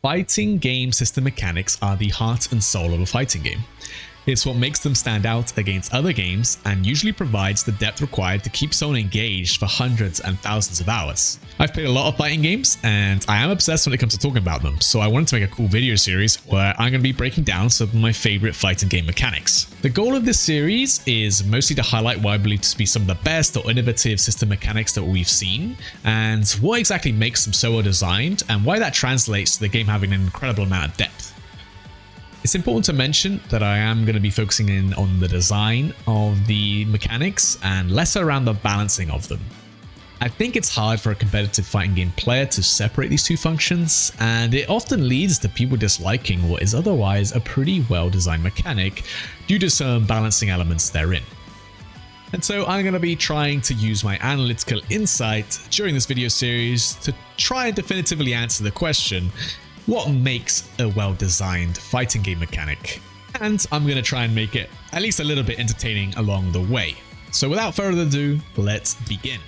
Fighting game system mechanics are the heart and soul of a fighting game. It's what makes them stand out against other games and usually provides the depth required to keep someone engaged for hundreds and thousands of hours. I've played a lot of fighting games and I am obsessed when it comes to talking about them, so I wanted to make a cool video series where I'm going to be breaking down some of my favorite fighting game mechanics. The goal of this series is mostly to highlight what I believe to be some of the best or innovative system mechanics that we've seen, and what exactly makes them so well designed and why that translates to the game having an incredible amount of depth. It's important to mention that I am going to be focusing in on the design of the mechanics and less around the balancing of them. I think it's hard for a competitive fighting game player to separate these two functions, and it often leads to people disliking what is otherwise a pretty well designed mechanic due to some balancing elements therein. And so I'm going to be trying to use my analytical insight during this video series to try and definitively answer the question, what makes a well-designed fighting game mechanic? And I'm going to try and make it at least a little bit entertaining along the way. So without further ado, let's begin.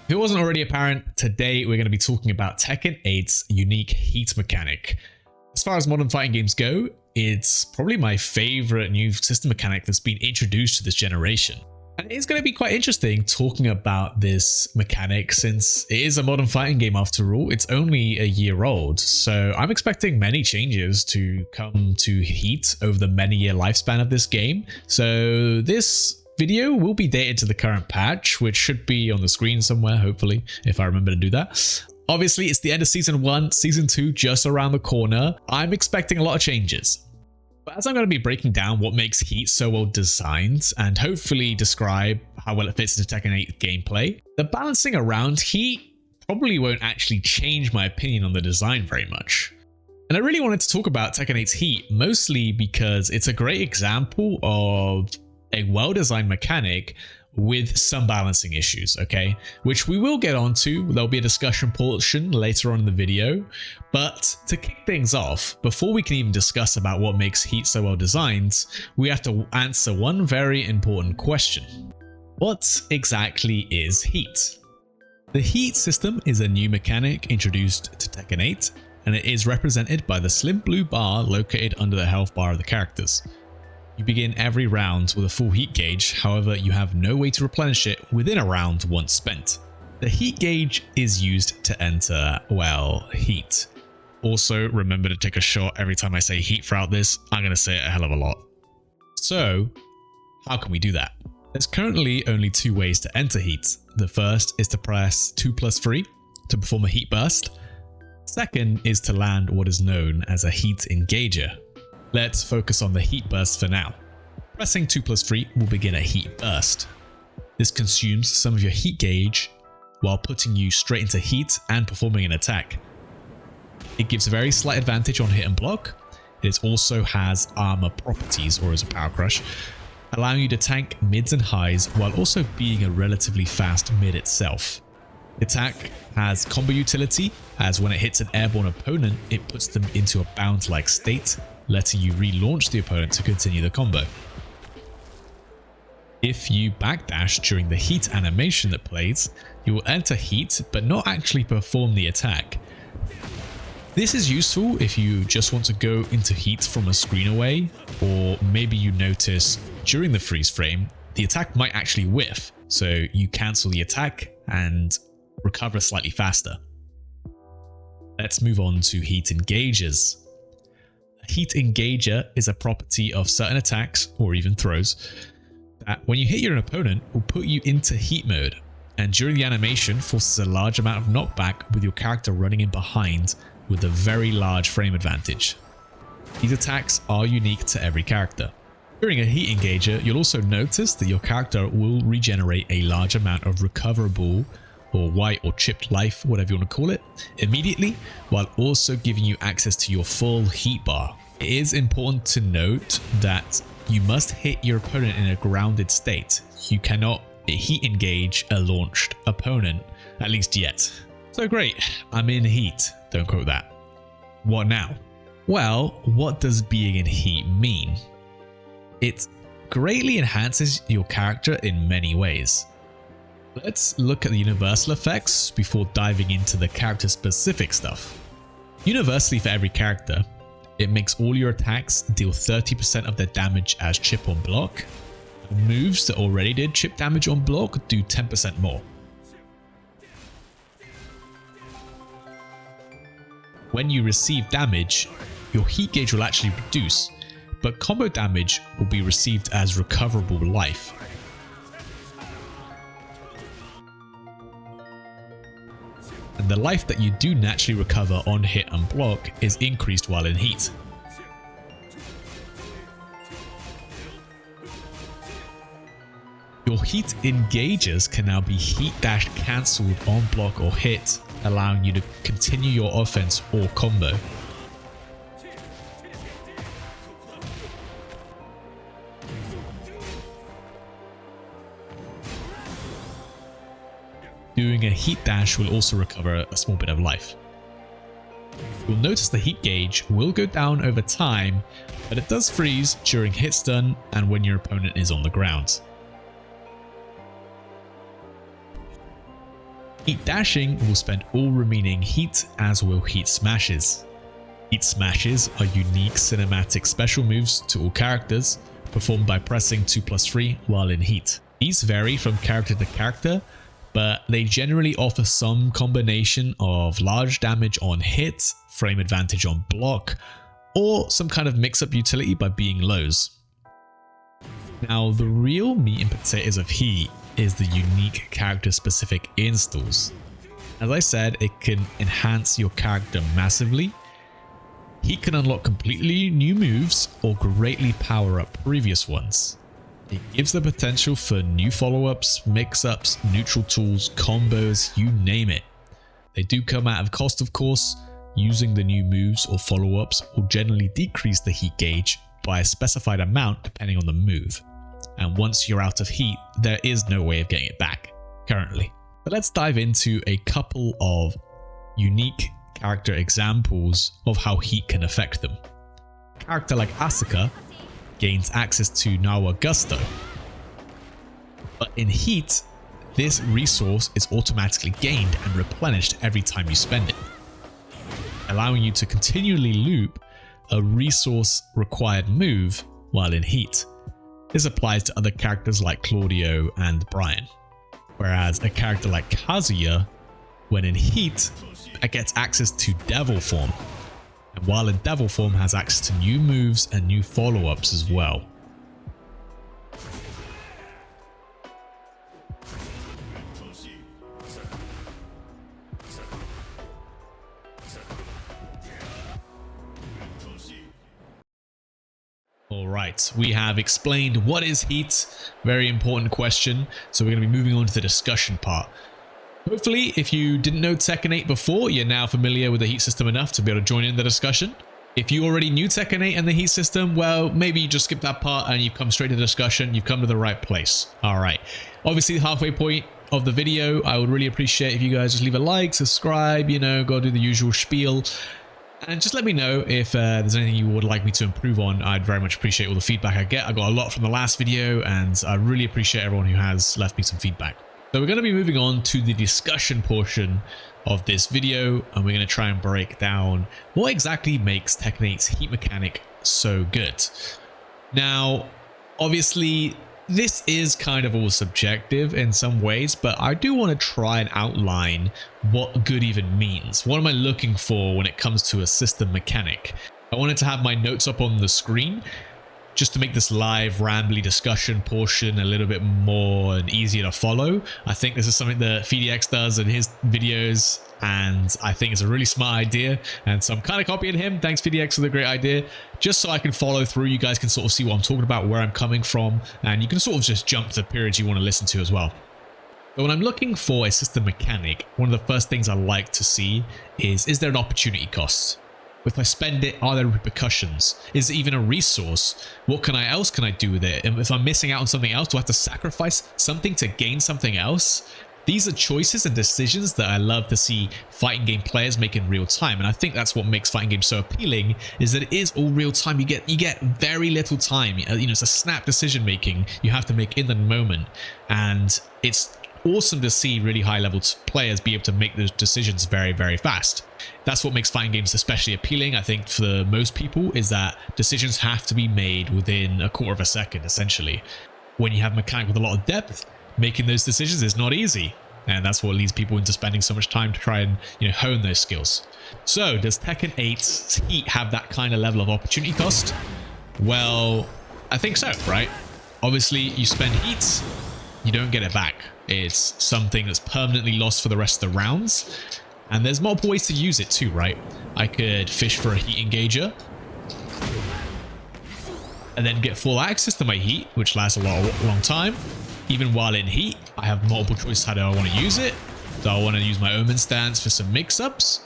If it wasn't already apparent, today we're going to be talking about Tekken 8's unique heat mechanic. As far as modern fighting games go, it's probably my favorite new system mechanic that's been introduced to this generation. And it's going to be quite interesting talking about this mechanic since it is a modern fighting game after all. It's only a year old, so I'm expecting many changes to come to heat over the many-year lifespan of this game. So this video will be dated to the current patch, which should be on the screen somewhere, hopefully, if I remember to do that. Obviously, it's the end of Season 1, Season 2 just around the corner. I'm expecting a lot of changes. But as I'm going to be breaking down what makes Heat so well designed, and hopefully describe how well it fits into Tekken 8 gameplay, the balancing around Heat probably won't actually change my opinion on the design very much. And I really wanted to talk about Tekken 8's Heat, mostly because it's a great example of a well-designed mechanic with some balancing issues, okay? Which we will get onto. There'll be a discussion portion later on in the video. But to kick things off, before we can even discuss about what makes Heat so well designed, we have to answer one very important question. What exactly is Heat? The Heat system is a new mechanic introduced to Tekken 8, and it is represented by the slim blue bar located under the health bar of the characters. You begin every round with a full heat gauge, however you have no way to replenish it within a round once spent. The heat gauge is used to enter, well, heat. Also, remember to take a shot every time I say heat throughout this. I'm going to say it a hell of a lot. So, how can we do that? There's currently only two ways to enter heat. The first is to press 2+3 to perform a heat burst. Second is to land what is known as a heat engager. Let's focus on the heat burst for now. Pressing 2+3 will begin a heat burst. This consumes some of your heat gauge while putting you straight into heat and performing an attack. It gives a very slight advantage on hit and block, It also has armor properties, or as a power crush, allowing you to tank mids and highs while also being a relatively fast mid itself. The attack has combo utility, as when it hits an airborne opponent, it puts them into a bound-like state, letting you relaunch the opponent to continue the combo. If you backdash during the heat animation that plays, you will enter heat but not actually perform the attack. This is useful if you just want to go into heat from a screen away, or maybe you notice during the freeze frame the attack might actually whiff, so you cancel the attack and recover slightly faster. Let's move on to heat engagers. A heat engager is a property of certain attacks, or even throws, that when you hit your opponent will put you into heat mode, and during the animation forces a large amount of knockback with your character running in behind with a very large frame advantage. These attacks are unique to every character. During a heat engager, you'll also notice that your character will regenerate a large amount of recoverable or white or chipped life, whatever you want to call it, immediately, while also giving you access to your full heat bar. It is important to note that you must hit your opponent in a grounded state. You cannot heat engage a launched opponent, at least yet. So great, I'm in heat. Don't quote that. What now? Well, what does being in heat mean? It greatly enhances your character in many ways. Let's look at the universal effects before diving into the character specific stuff. Universally for every character, it makes all your attacks deal 30% of their damage as chip on block. Moves that already did chip damage on block do 10% more. When you receive damage, your heat gauge will actually reduce, but combo damage will be received as recoverable life. And the life that you do naturally recover on hit and block is increased while in heat. Your heat engagers can now be heat dash cancelled on block or hit, allowing you to continue your offense or combo. Doing a heat dash will also recover a small bit of life. You'll notice the heat gauge will go down over time, but it does freeze during hit stun and when your opponent is on the ground. Heat dashing will spend all remaining heat, as will heat smashes. Heat smashes are unique cinematic special moves to all characters, performed by pressing 2+3 while in heat. These vary from character to character, but they generally offer some combination of large damage on hit, frame advantage on block, or some kind of mix-up utility by being lows. Now, the real meat and potatoes of heat is the unique character-specific installs. As I said, it can enhance your character massively. Heat can unlock completely new moves or greatly power up previous ones. It gives the potential for new follow-ups, mix-ups, neutral tools, combos, you name it. They do come at a cost, of course. Using the new moves or follow-ups will generally decrease the heat gauge by a specified amount depending on the move. And once you're out of heat, there is no way of getting it back, currently. But let's dive into a couple of unique character examples of how heat can affect them. A character like Asuka gains access to Nawa Gusto, but in heat, this resource is automatically gained and replenished every time you spend it, allowing you to continually loop a resource required move while in heat. This applies to other characters like Claudio and Brian, whereas a character like Kazuya, when in heat, gets access to Devil Form, and while in Devil Form has access to new moves and new follow-ups as well. Alright, we have explained what is heat, very important question, so we're going to be moving on to the discussion part. Hopefully, if you didn't know Tekken 8 before, you're now familiar with the heat system enough to be able to join in the discussion. If you already knew Tekken 8 and the heat system, well, maybe you just skip that part and you've come straight to the discussion. You've come to the right place. All right. Obviously, the halfway point of the video, I would really appreciate if you guys just leave a like, subscribe, you know, go do the usual spiel. And just let me know if there's anything you would like me to improve on. I'd very much appreciate all the feedback I get. I got a lot from the last video, and I really appreciate everyone who has left me some feedback. So we're going to be moving on to the discussion portion of this video, and we're going to try and break down what exactly makes Tekken 8's heat mechanic so good. Now, obviously, this is kind of all subjective in some ways, but I do want to try and outline what good even means. What am I looking for when it comes to a system mechanic? I wanted to have my notes up on the screen just to make this live rambly discussion portion a little bit more and easier to follow. I think this is something that FDX does in his videos, and I think it's a really smart idea, and so I'm kind of copying him. Thanks FDX for the great idea, just so I can follow through. You guys can sort of see what I'm talking about, where I'm coming from, and you can sort of just jump to the periods you want to listen to as well. But when I'm looking for a system mechanic, one of the first things I like to see is there an opportunity cost? If I spend it, are there repercussions? Is it even a resource? What else can I do with it? And if I'm missing out on something else, do I have to sacrifice something to gain something else? These are choices and decisions that I love to see fighting game players make in real time, and I think that's what makes fighting games so appealing, is that it is all real time. You get very little time. You know, it's a snap decision making you have to make in the moment, and it's awesome to see really high level players be able to make those decisions very, very fast. That's what makes fighting games especially appealing, I think, for most people, is that decisions have to be made within a quarter of a second, essentially. When you have a mechanic with a lot of depth, making those decisions is not easy, and that's what leads people into spending so much time to try and, you know, hone those skills. So does Tekken 8's heat have that kind of level of opportunity cost? Well, I think so, right? Obviously, you spend heat, you don't get it back. It's something that's permanently lost for the rest of the rounds, and there's multiple ways to use it too, right? I could fish for a heat engager and then get full access to my heat, which lasts a long time. Even while in heat, I have multiple choices. How do I want to use it? Do I want to use my Omen stance for some mix-ups?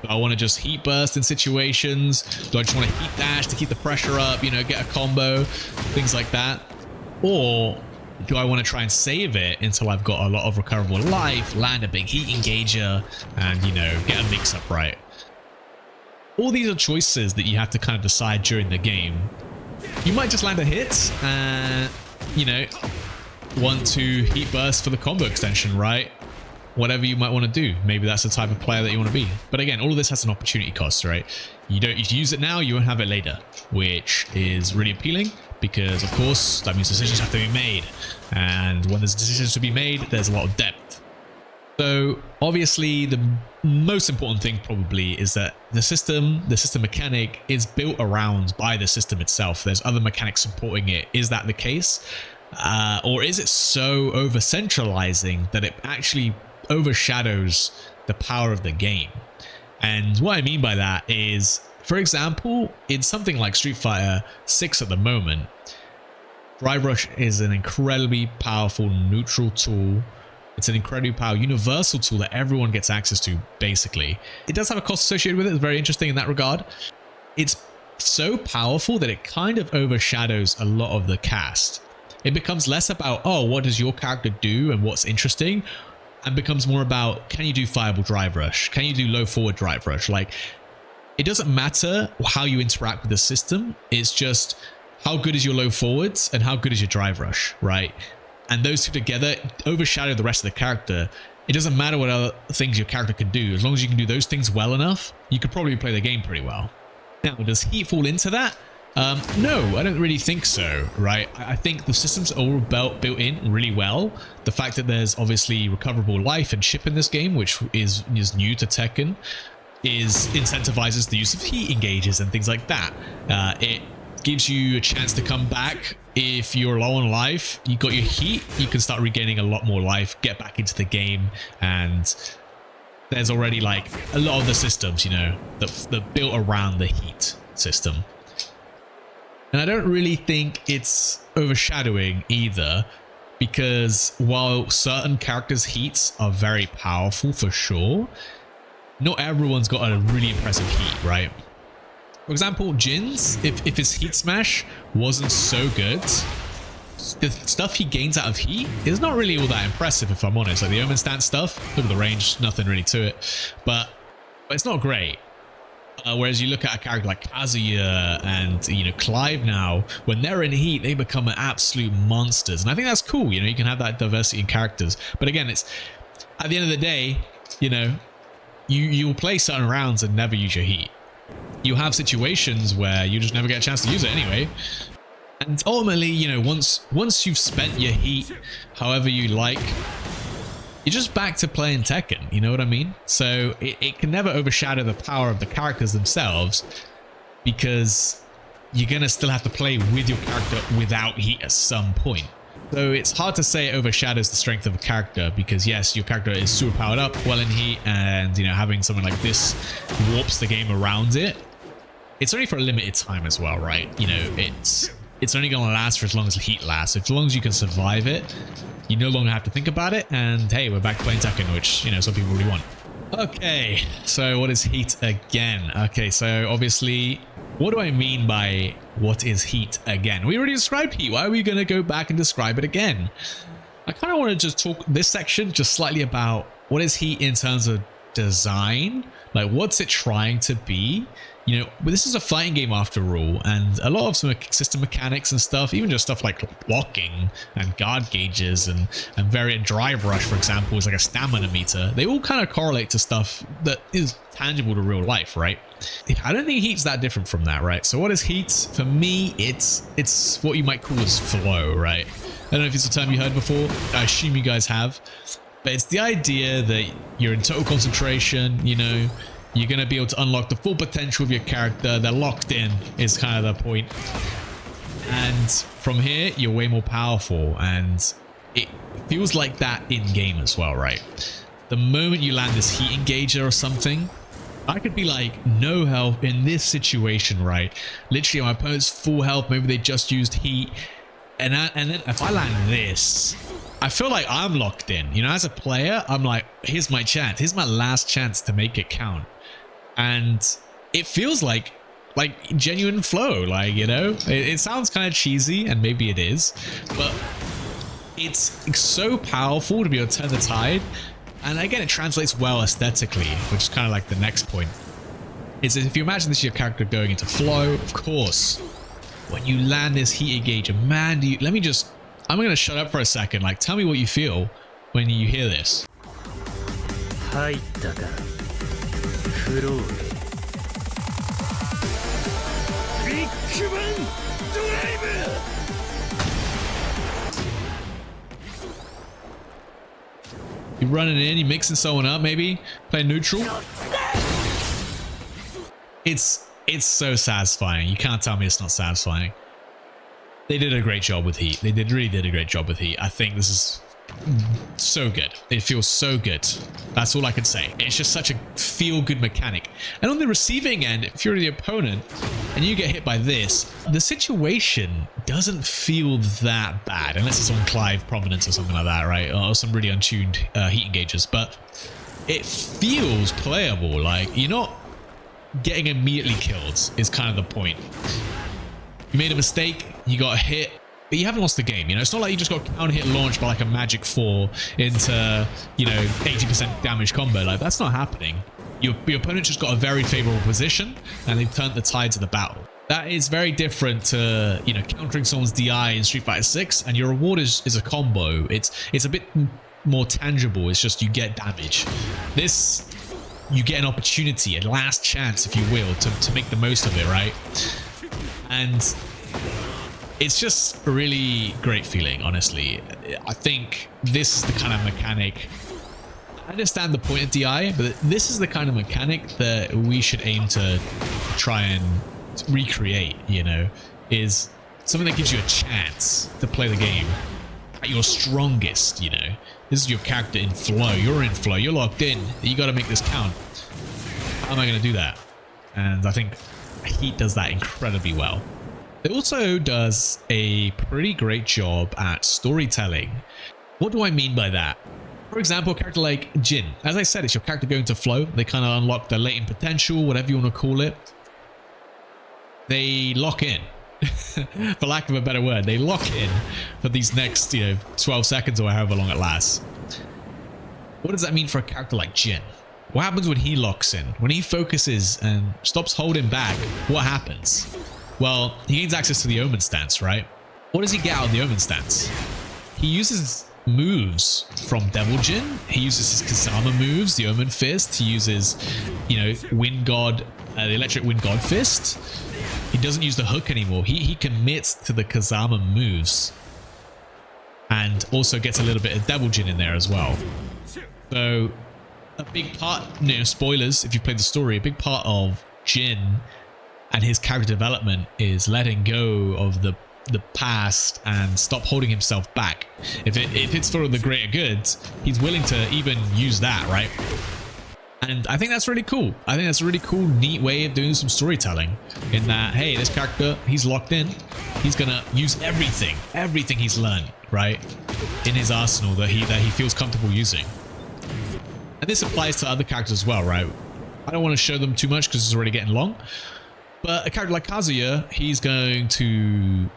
Do I want to just heat burst in situations? Do I just want to heat dash to keep the pressure up, you know, get a combo, things like that? Or do I want to try and save it until I've got a lot of recoverable life, land a big heat engager, and, you know, get a mix-up right? All these are choices that you have to kind of decide during the game. You might just land a hit and, you know, want to heat burst for the combo extension, right? Whatever you might want to do. Maybe that's the type of player that you want to be. But again, all of this has an opportunity cost, right? You use it now, you won't have it later, which is really appealing because, of course, that means decisions have to be made. And when there's decisions to be made, there's a lot of depth. So obviously, the most important thing probably is that the system mechanic is built around by the system itself. There's other mechanics supporting it. Is that the case? Or is it so over-centralizing that it actually overshadows the power of the game? And what I mean by that is, for example, in something like Street Fighter 6 at the moment, Drive Rush is an incredibly powerful neutral tool. It's an incredibly powerful universal tool that everyone gets access to, basically. It does have a cost associated with it. It's very interesting in that regard. It's so powerful that it kind of overshadows a lot of the cast. It becomes less about, oh, what does your character do and what's interesting, and becomes more about, can you do fireball drive rush? Can you do low forward drive rush? Like, it doesn't matter how you interact with the system. It's just how good is your low forwards and how good is your drive rush, right? And those two together overshadow the rest of the character. It doesn't matter what other things your character can do. As long as you can do those things well enough, you could probably play the game pretty well. Now, does heat fall into that? No, I don't really think so, right? I think the system's all built in really well. The fact that there's obviously recoverable life and chip in this game, which is new to Tekken, incentivizes the use of heat engages and things like that. It gives you a chance to come back. If you're low on life, you got your heat, you can start regaining a lot more life, get back into the game, and there's already like a lot of the systems, you know, that built around the heat system. And I don't really think it's overshadowing either, because while certain characters' heats are very powerful for sure, not everyone's got a really impressive heat, right? For example, Jin's, if his heat smash wasn't so good, the stuff he gains out of heat is not really all that impressive, if I'm honest. Like the Omen stance stuff, look at the range, nothing really to it, but it's not great. Whereas you look at a character like Kazuya and, you know, Clive now, when they're in heat, they become absolute monsters. And I think that's cool, you know, you can have that diversity in characters. But again, it's at the end of the day, you know, you'll play certain rounds and never use your heat. You'll have situations where you just never get a chance to use it anyway. And ultimately, you know, once you've spent your heat however you like, you're just back to playing Tekken, you know what I mean? So it can never overshadow the power of the characters themselves, because you're going to still have to play with your character without heat at some point. So it's hard to say it overshadows the strength of a character, because yes, your character is super powered up, well in heat, and, you know, having something like this warps the game around it. It's only for a limited time as well, right? You know, it's only going to last for as long as heat lasts. As long as you can survive it, you no longer have to think about it. And hey, we're back playing Tekken, which, you know, some people really want. Okay, so what is heat again? Okay, so obviously, what do I mean by what is heat again? We already described heat. Why are we going to go back and describe it again? I kind of want to just talk this section just slightly about what is heat in terms of design. Like, what's it trying to be? You know, this is a fighting game after all, and a lot of some system mechanics and stuff, even just stuff like blocking and guard gauges and variant drive rush, for example, is like a stamina meter. They all kind of correlate to stuff that is tangible to real life, right? I don't think heat's that different from that, right? So what is heat? For me, it's what you might call as flow, right? I don't know if it's a term you heard before. I assume you guys have, but it's the idea that you're in total concentration, you know. You're going to be able to unlock the full potential of your character. They're locked in is kind of the point. And from here, you're way more powerful. And it feels like that in game as well, right? The moment you land this heat engager or something, I could be like no health in this situation, right? Literally my opponent's full health. Maybe they just used heat. And then if I land this, I feel like I'm locked in. You know, as a player, I'm like, here's my chance. Here's my last chance to make it count. And it feels like genuine flow, like, you know, it sounds kind of cheesy, and maybe it is, but it's so powerful to be able to turn the tide. And again, it translates well aesthetically, which is kind of like the next point. Is if you imagine this is your character going into flow, of course, when you land this heat engager, man, I'm going to shut up for a second. Like, tell me what you feel when you hear this. You're running in, you're mixing someone up, maybe playing neutral. It's so satisfying. You can't tell me it's not satisfying. They did a great job with heat. They really did a great job with heat. I think this is so good. It feels so good. That's all I can say. It's just such a feel-good mechanic. And on the receiving end, if you're the opponent and you get hit by this, the situation doesn't feel that bad, unless it's on Clive Prominence or something like that, right? Or some really untuned heat engagers. But it feels playable. Like, you're not getting immediately killed is kind of the point. You made a mistake, you got hit, but you haven't lost the game. You know, it's not like you just got counter hit launched by like a magic 4 into, you know, 80% damage combo. Like, that's not happening. Your opponent just got a very favorable position and they've turned the tides of the battle. That is very different to, you know, countering someone's DI in Street Fighter 6, and your reward is a combo. It's a bit more tangible. It's just you get damage. This, you get an opportunity, a last chance, if you will, to make the most of it, right? And it's just a really great feeling, honestly. I think this is the kind of mechanic. I understand the point of DI, but this is the kind of mechanic that we should aim to try and recreate, you know, is something that gives you a chance to play the game at your strongest, you know. This is your character in flow. You're in flow. You're locked in. You got to make this count. How am I going to do that? And I think Heat does that incredibly well. It also does a pretty great job at storytelling. What do I mean by that? For example, a character like Jin. As I said, it's your character going to flow. They kind of unlock their latent potential, whatever you want to call it. they lock in. For lack of a better word, they lock in for these next, 12 seconds or however long it lasts. What does that mean for a character like Jin? What happens when he locks in? When he focuses and stops holding back, what happens? Well, he gains access to the Omen stance, right? What does he get out of the Omen stance? He uses moves from Devil Jin. He uses his Kazama moves, the Omen Fist. He uses, Wind God, the Electric Wind God Fist. He doesn't use the hook anymore. He commits to the Kazama moves. And also gets a little bit of Devil Jin in there as well. So, a big part, spoilers if you've played the story, a big part of Jin and his character development is letting go of the past and stop holding himself back. If it's for the greater good, he's willing to even use that, right? And I think that's really cool. I think that's a really cool, neat way of doing some storytelling. In that, hey, this character, he's locked in. He's gonna use everything he's learned, right, in his arsenal that he feels comfortable using. And this applies to other characters as well, right? I don't want to show them too much because it's already getting long. But a character like Kazuya, he's going to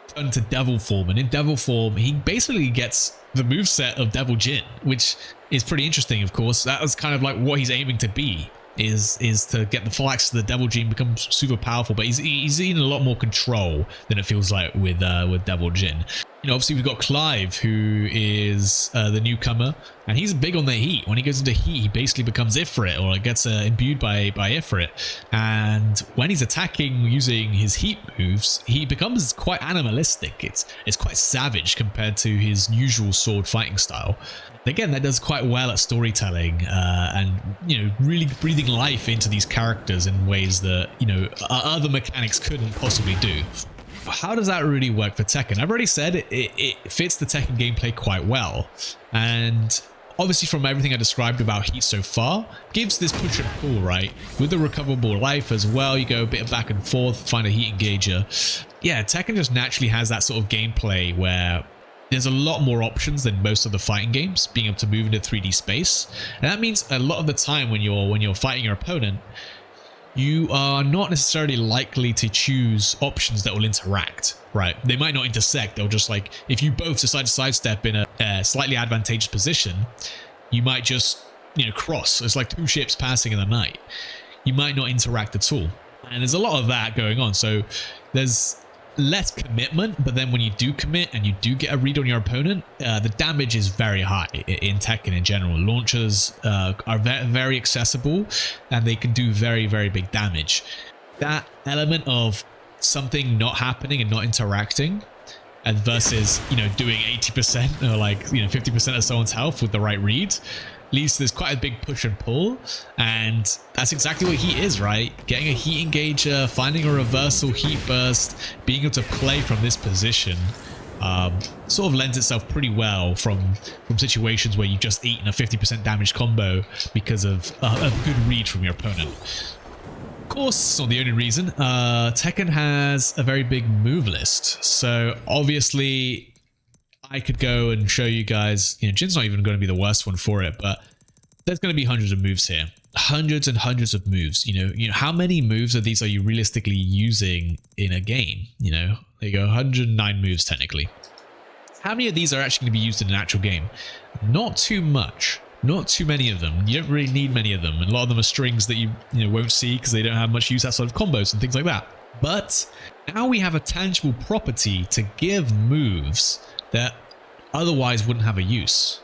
turn into Devil form, and in Devil form, he basically gets the moveset of Devil Jin, which is pretty interesting, of course. That was kind of like what he's aiming to be, is to get the full access to the Devil Jin, become super powerful, but he's in a lot more control than it feels like with Devil Jin. Obviously we've got Clive, who is the newcomer, and he's big on the heat. When he goes into heat, he basically becomes Ifrit, or gets imbued by Ifrit. And when he's attacking using his heat moves, he becomes quite animalistic. It's quite savage compared to his usual sword fighting style. Again, that does quite well at storytelling, and really breathing life into these characters in ways that other mechanics couldn't possibly do. How does that really work for Tekken? I've already said it fits the Tekken gameplay quite well, and obviously from everything I described about heat so far, gives this push and pull, right? With the recoverable life as well, you go a bit of back and forth, find a heat engager. Yeah, Tekken just naturally has that sort of gameplay where there's a lot more options than most of the fighting games, being able to move into 3D space. And that means a lot of the time when you're fighting your opponent, you are not necessarily likely to choose options that will interact, right? They might not intersect. They'll just, like, if you both decide to sidestep in a slightly advantageous position, you might just, cross. It's like two ships passing in the night. You might not interact at all. And there's a lot of that going on. So there's less commitment, but then when you do commit and you do get a read on your opponent, the damage is very high in Tekken in general. Launchers are very accessible, and they can do very, very big damage. That element of something not happening and not interacting, and versus doing 80% or 50% of someone's health with the right read, leads to this quite a big push and pull, and that's exactly what heat is, right? Getting a heat engager, finding a reversal heat burst, being able to play from this position sort of lends itself pretty well from situations where you've just eaten a 50% damage combo because of a good read from your opponent. Of course, it's not the only reason. Tekken has a very big move list, so obviously I could go and show you guys, Jin's not even going to be the worst one for it, but there's going to be hundreds of moves here. Hundreds and hundreds of moves. How many moves of these are you realistically using in a game? There you go, 109 moves technically. How many of these are actually going to be used in an actual game? Not too much. Not too many of them. You don't really need many of them. And a lot of them are strings that you won't see because they don't have much use outside of combos and things like that. But now we have a tangible property to give moves that otherwise wouldn't have a use.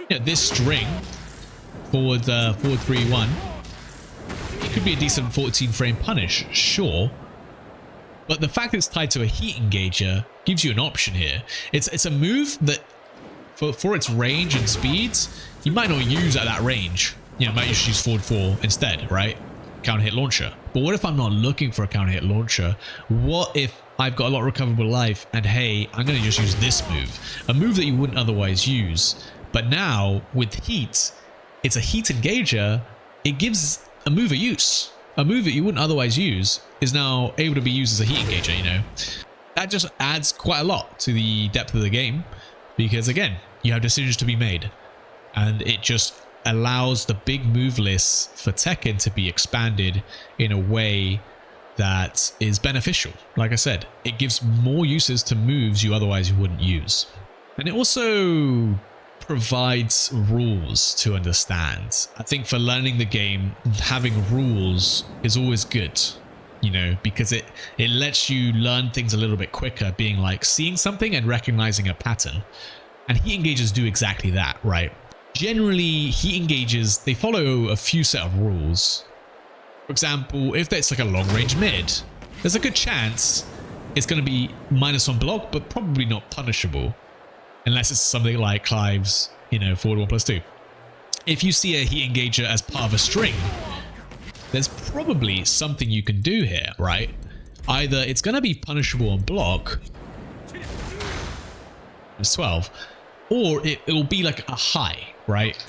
This string, forward 3-1, it could be a decent 14 frame punish, sure, but the fact that it's tied to a heat engager gives you an option here. It's a move that for its range and speeds, you might not use at that range. You might just use forward 4 instead, right? Counter hit launcher. But what if I'm not looking for a counter hit launcher? What if I've got a lot of recoverable life and hey, I'm going to just use this move, a move that you wouldn't otherwise use, but now with heat, it's a heat engager. It gives a move a use. A move that you wouldn't otherwise use is now able to be used as a heat engager. That just adds quite a lot to the depth of the game, because again, you have decisions to be made, and it just allows the big move lists for Tekken to be expanded in a way that is beneficial. Like I said, it gives more uses to moves you otherwise wouldn't use. And it also provides rules to understand. I think for learning the game, having rules is always good, you know, because it lets you learn things a little bit quicker, being like seeing something and recognizing a pattern. And heat engages do exactly that, right? Generally, heat engages, they follow a few set of rules. For example, if it's like a long range mid, there's a good chance it's going to be -1 block, but probably not punishable. Unless it's something like Clive's, you know, forward 1+2. If you see a heat engager as part of a string, there's probably something you can do here, right? Either it's going to be punishable on block, it's 12, or it will be like a high, right?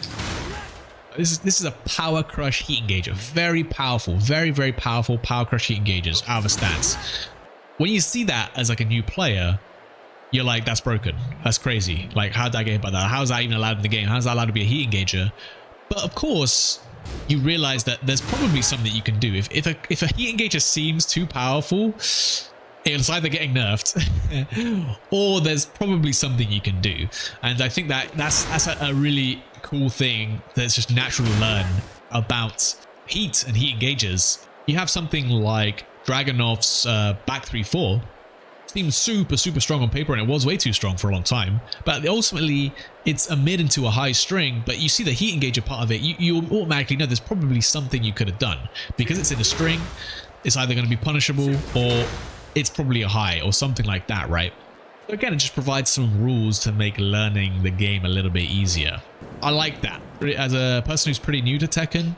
This is a power crush heat engager. Very powerful, very powerful power crush heat engagers out of a stance. When you see that as like a new player, you're like, that's broken. That's crazy. Like, how did I get hit by that? How is that even allowed in the game? How is that allowed to be a heat engager? But of course, you realize that there's probably something you can do. If a heat engager seems too powerful, it's either getting nerfed or there's probably something you can do. And I think that's a really cool thing that's just natural to learn about heat and heat engagers. You have something like Dragunov's back 3-4. Seems super strong on paper, and it was way too strong for a long time, but ultimately it's a mid into a high string. But you see the heat engager part of it, you automatically know there's probably something you could have done, because it's in a string. It's either going to be punishable or it's probably a high or something like that, right? So again, it just provides some rules to make learning the game a little bit easier. I like that. As a person who's pretty new to Tekken,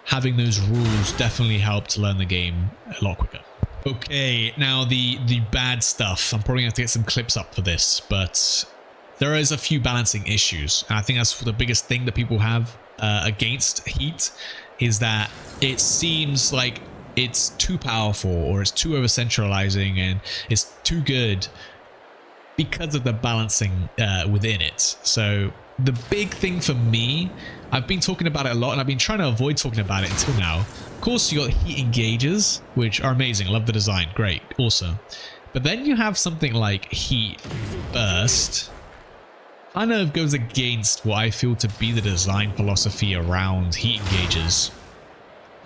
having those rules definitely helped to learn the game a lot quicker. Okay, now the bad stuff. I'm probably going to have to get some clips up for this, but there is a few balancing issues. And I think that's the biggest thing that people have against heat, is that it seems like it's too powerful or it's too over-centralizing and it's too good because of the balancing within it. So the big thing for me, I've been talking about it a lot and I've been trying to avoid talking about it until now. Of course, you got heat engagers, which are amazing. I love the design. Great. Awesome. But then you have something like heat burst. Kind of goes against what I feel to be the design philosophy around heat engagers.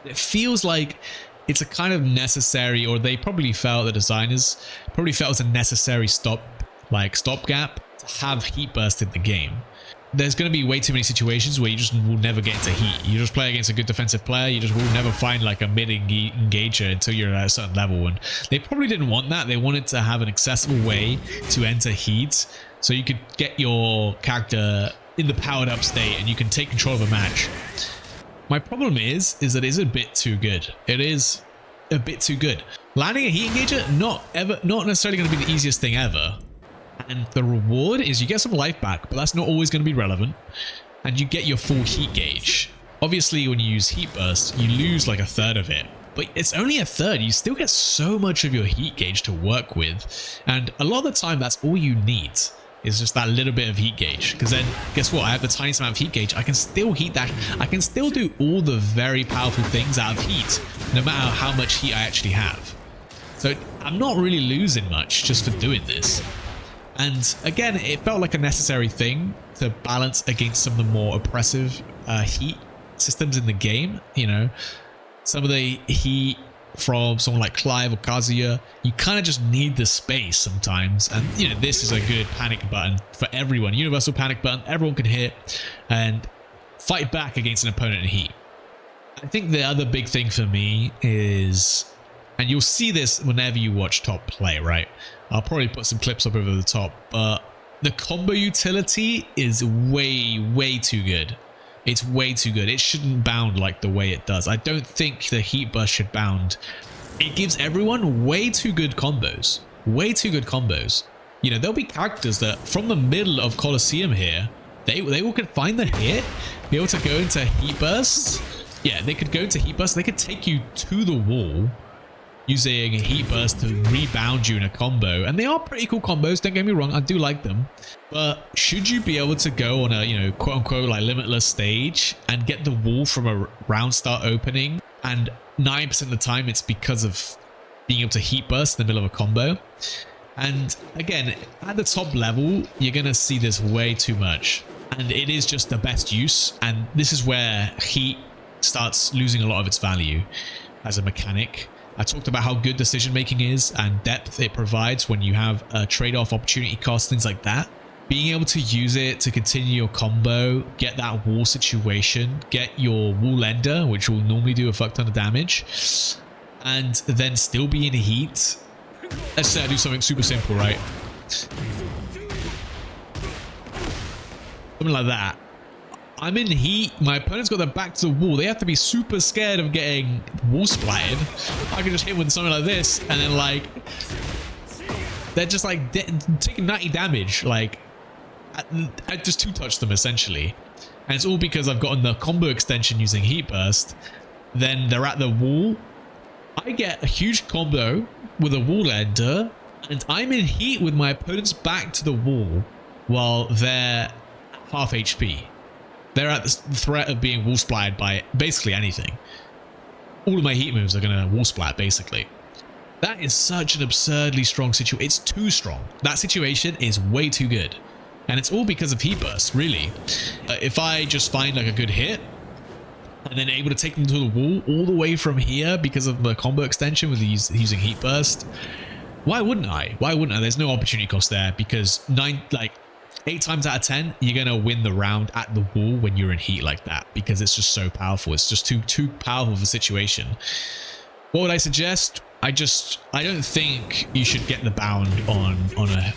It feels like it's a kind of necessary, or they probably felt, the designers probably felt it's a necessary stopgap to have heat burst in the game. There's going to be way too many situations where you just will never get into heat. You just play against a good defensive player, you just will never find like a mid engager until you're at a certain level. And they probably didn't want that. They wanted to have an accessible way to enter heat, so you could get your character in the powered up state and you can take control of a match. My problem is that it's a bit too good. It is a bit too good. Landing a heat engager, not necessarily going to be the easiest thing ever. And the reward is you get some life back, but that's not always going to be relevant. And you get your full heat gauge. Obviously, when you use heat burst, you lose like a third of it. But it's only a third. You still get so much of your heat gauge to work with. And a lot of the time, that's all you need. Is just that little bit of heat gauge, because then guess what, I have the tiniest amount of heat gauge. I can still heat that. I can still do all the very powerful things out of heat, no matter how much heat I actually have. So I'm not really losing much just for doing this. And again, it felt like a necessary thing to balance against some of the more oppressive heat systems in the game. You know, some of the heat from someone like Clive or Kazuya, you kind of just need the space sometimes. And you know, this is a good panic button for everyone. Universal panic button, everyone can hit and fight back against an opponent in heat. I think the other big thing for me is, and you'll see this whenever you watch Top play, right? I'll probably put some clips up over the top, but the combo utility is way too good. It's way too good. It shouldn't bound like the way it does. I don't think the heat burst should bound. It gives everyone way too good combos. Way too good combos. You know, there'll be characters that from the middle of Colosseum here, they could find the hit, be able to go into heat bursts. Yeah, they could go into heat bursts. They could take you to the wall using a heat burst to rebound you in a combo. And they are pretty cool combos, don't get me wrong, I do like them. But should you be able to go on a, you know, quote unquote like limitless stage and get the wall from a round start opening, and 9% of the time it's because of being able to heat burst in the middle of a combo. And again, at the top level, you're going to see this way too much. And it is just the best use. And this is where heat starts losing a lot of its value as a mechanic. I talked about how good decision making is and depth it provides when you have a trade-off opportunity cost, things like that. Being able to use it to continue your combo, get that wall situation, get your wall ender, which will normally do a fuck ton of damage, and then still be in heat. Let's say I do something super simple, right? Something like that. I'm in heat. My opponent's got their back to the wall. They have to be super scared of getting wall splatted. I can just hit with something like this, and then like they're just like taking 90 damage. Like I just two-touched them essentially, and it's all because I've gotten the combo extension using heat burst. Then they're at the wall. I get a huge combo with a wall ender, and I'm in heat with my opponent's back to the wall while they're half HP. They're at the threat of being wall splatted by basically anything. All of my heat moves are going to wall splat, basically. That is such an absurdly strong situation. It's too strong. That situation is way too good. And it's all because of heat burst, really. If I just find like a good hit, and then able to take them to the wall all the way from here because of the combo extension with using heat burst, why wouldn't I? Why wouldn't I? There's no opportunity cost there, because 8 times out of 10, you're going to win the round at the wall when you're in heat like that, because it's just so powerful. It's just too powerful of a situation. What would I suggest? I don't think you should get the bound on a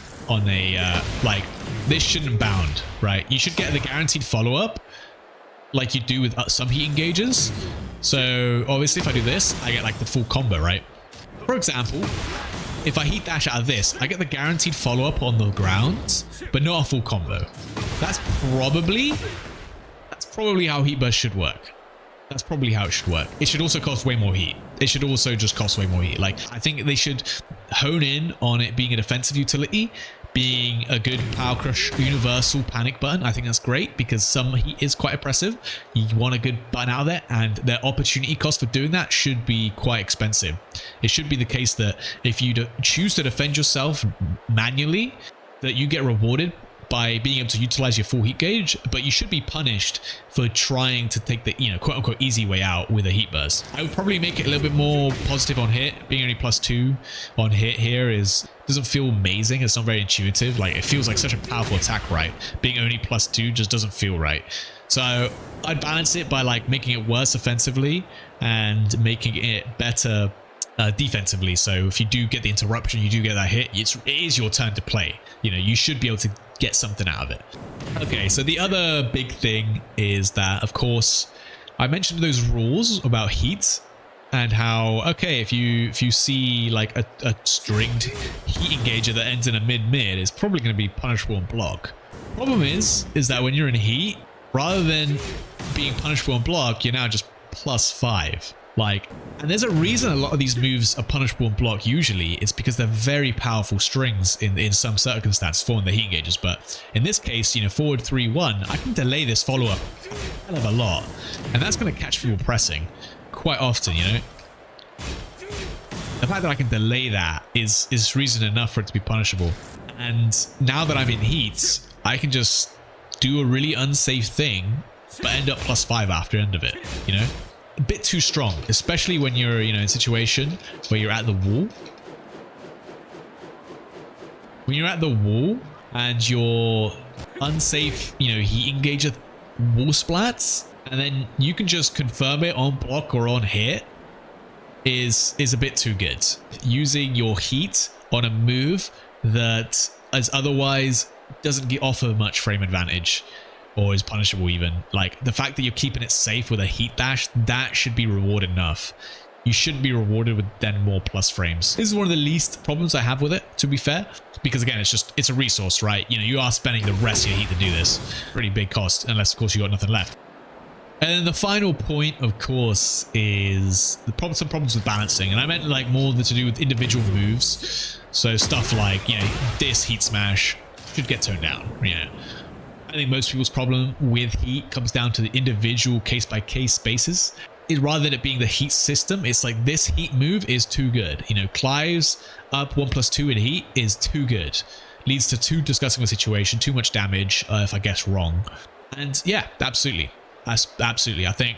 like, this shouldn't bound, right? You should get the guaranteed follow-up like you do with some heat engages. So obviously if I do this, I get like the full combo, right? For example, if I heat dash out of this, I get the guaranteed follow-up on the ground, but not a full combo. That's probably how heat burst should work. That's probably how it should work. It should also cost way more heat. It should also just cost way more heat. Like, I think they should hone in on it being a defensive utility, being a good power crush universal panic button. I think that's great, because some heat is quite oppressive. You want a good button out of there, and their opportunity cost for doing that should be quite expensive. It should be the case that if you choose to defend yourself manually, that you get rewarded by being able to utilize your full heat gauge, but you should be punished for trying to take the, quote unquote easy way out with a heat burst. I would probably make it a little bit more positive on hit. Being only +2 on hit here doesn't feel amazing. It's not very intuitive. Like, it feels like such a powerful attack, right? Being only +2 just doesn't feel right. So I'd balance it by like making it worse offensively and making it better defensively. So if you do get the interruption, you do get that hit, it is your turn to play. You should be able to get something out of it. Okay, so the other big thing is that, of course, I mentioned those rules about heat and how, okay, if you see like a stringed heat engager that ends in a mid-mid, it's probably going to be punishable on block. Problem is that when you're in heat, rather than being punishable on block, you're now just +5. And there's a reason a lot of these moves are punishable in block usually. It's because they're very powerful strings in some circumstances for the heat engages. But in this case, forward 3-1, I can delay this follow-up a hell of a lot. And that's going to catch people pressing quite often, The fact that I can delay that is reason enough for it to be punishable. And now that I'm in heat, I can just do a really unsafe thing, but end up +5 after end of it, A bit too strong, especially when you're, in a situation where you're at the wall. When you're at the wall and you're unsafe, heat engager wall splats, and then you can just confirm it on block or on hit is a bit too good. Using your heat on a move that as otherwise doesn't offer much frame advantage, or is punishable even. Like, the fact that you're keeping it safe with a heat dash, that should be reward enough. You shouldn't be rewarded with then more plus frames. This is one of the least problems I have with it, to be fair, because again, it's a resource, right? You are spending the rest of your heat to do this. Pretty big cost, unless of course you got nothing left. And then the final point, of course, is some problems with balancing. And I meant like more to do with individual moves. So stuff like, this heat smash should get toned down, I think most people's problem with heat comes down to the individual case-by-case basis. rather than it being the heat system, it's like this heat move is too good. You know, Clive's up 1+2 in heat is too good. Leads to too disgusting a situation, too much damage, if I guess wrong. And yeah, absolutely. Absolutely. I think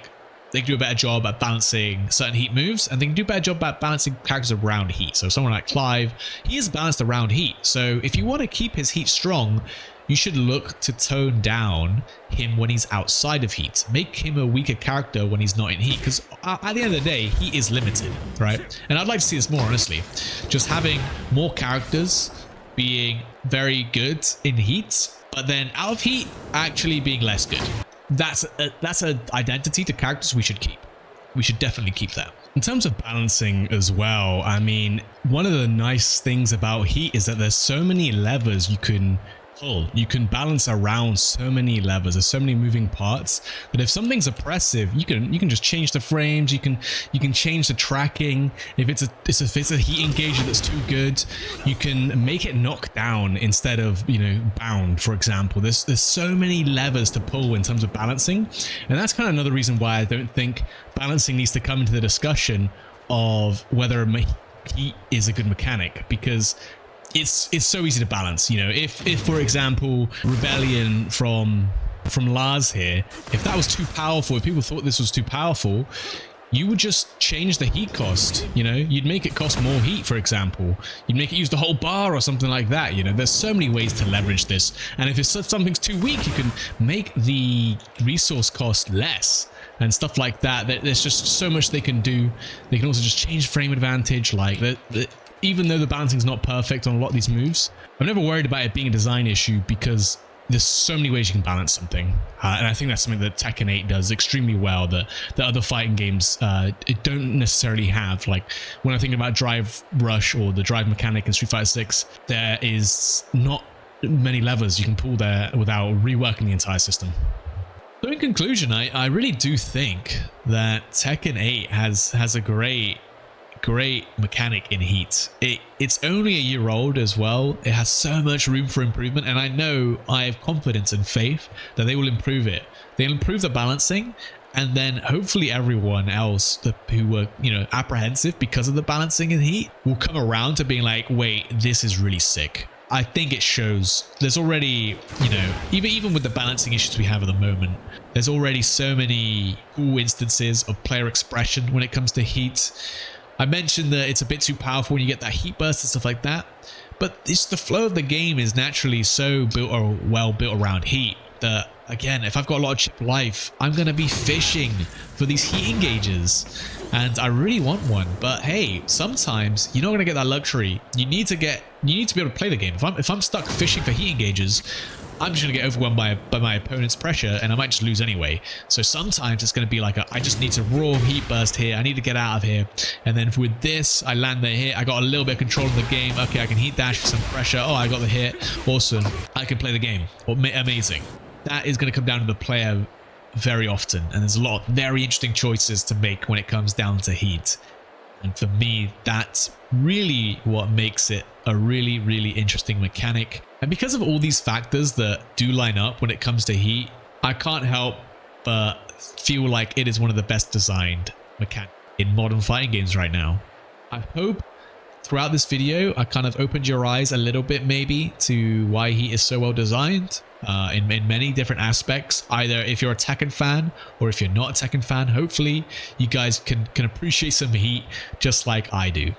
they can do a better job at balancing certain heat moves, and they can do a better job at balancing characters around heat. So someone like Clive, he is balanced around heat. So if you want to keep his heat strong, you should look to tone down him when he's outside of heat. Make him a weaker character when he's not in heat, because at the end of the day, he is limited, right? And I'd like to see this more, honestly. Just having more characters being very good in heat, but then out of heat actually being less good. That's an identity to characters we should keep. We should definitely keep that. In terms of balancing as well, I mean, one of the nice things about heat is that there's so many levers you can pull. You can balance around so many levers. There's so many moving parts that if something's oppressive, you can just change the frames. You can change the tracking. If it's a heat engager that's too good, you can make it knock down instead of, you know, bound, for example. There's so many levers to pull in terms of balancing, and that's kind of another reason why I don't think balancing needs to come into the discussion of whether heat is a good mechanic, because it's so easy to balance. You know, if for example Rebellion from Lars here, if that was too powerful, if people thought this was too powerful, you would just change the heat cost. You know, you'd make it cost more heat, for example. You'd make it use the whole bar or something like that. You know, there's so many ways to leverage this, and if something's too weak, you can make the resource cost less and stuff like that. There's just so much they can do. They can also just change frame advantage, like even though the balancing's not perfect on a lot of these moves, I'm never worried about it being a design issue, because there's so many ways you can balance something. And I think that's something that Tekken 8 does extremely well, that other fighting games don't necessarily have. Like when I'm thinking about Drive Rush or the drive mechanic in Street Fighter 6, there is not many levers you can pull there without reworking the entire system. So in conclusion, I really do think that Tekken 8 has a great mechanic in heat. It's only a year old as well. It has so much room for improvement, and I know, I have confidence and faith that they will improve it. They'll improve the balancing, and then hopefully everyone else who were, you know, apprehensive because of the balancing in heat will come around to being like, wait, this is really sick. I think it shows. There's already, you know, even with the balancing issues we have at the moment, there's already so many cool instances of player expression when it comes to heat. I mentioned that it's a bit too powerful when you get that heat burst and stuff like that, but it's the flow of the game is naturally so well built around heat that, again, if I've got a lot of chip life, I'm going to be fishing for these heat engages, and I really want one. But hey, sometimes you're not going to get that luxury. You need to be able to play the game. If I'm stuck fishing for heat engages, I'm just going to get overwhelmed by my opponent's pressure, and I might just lose anyway. So sometimes it's going to be like, I just need to raw heat burst here. I need to get out of here. And then with this, I land the hit. I got a little bit of control of the game. Okay, I can heat dash for some pressure. Oh, I got the hit. Awesome. I can play the game. Amazing. That is going to come down to the player very often. And there's a lot of very interesting choices to make when it comes down to heat. And for me, that's really what makes it a really, really interesting mechanic. And because of all these factors that do line up when it comes to heat, I can't help but feel like it is one of the best designed mechanics in modern fighting games right now. I hope throughout this video, I kind of opened your eyes a little bit maybe to why heat is so well designed in many different aspects. Either if you're a Tekken fan or if you're not a Tekken fan, hopefully you guys can appreciate some heat just like I do.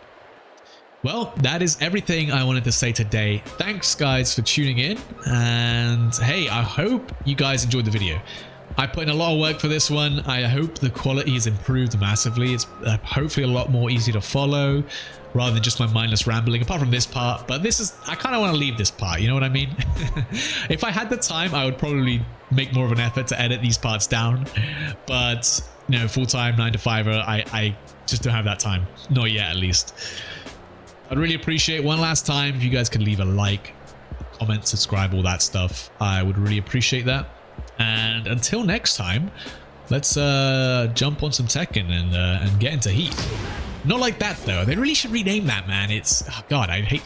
Well, that is everything I wanted to say today. Thanks guys for tuning in, and hey, I hope you guys enjoyed the video. I put in a lot of work for this one. I hope the quality is improved massively. It's hopefully a lot more easy to follow rather than just my mindless rambling, apart from this part. But this is, I kind of want to leave this part, you know what I mean? If I had the time, I would probably make more of an effort to edit these parts down. But, you know, full-time 9-to-5er, I just don't have that time. Not yet, at least. I'd really appreciate one last time if you guys could leave a like, comment, subscribe, all that stuff. I would really appreciate that. And until next time, let's jump on some Tekken and get into heat. Not like that though. They really should rename that, man. It's, oh God, I hate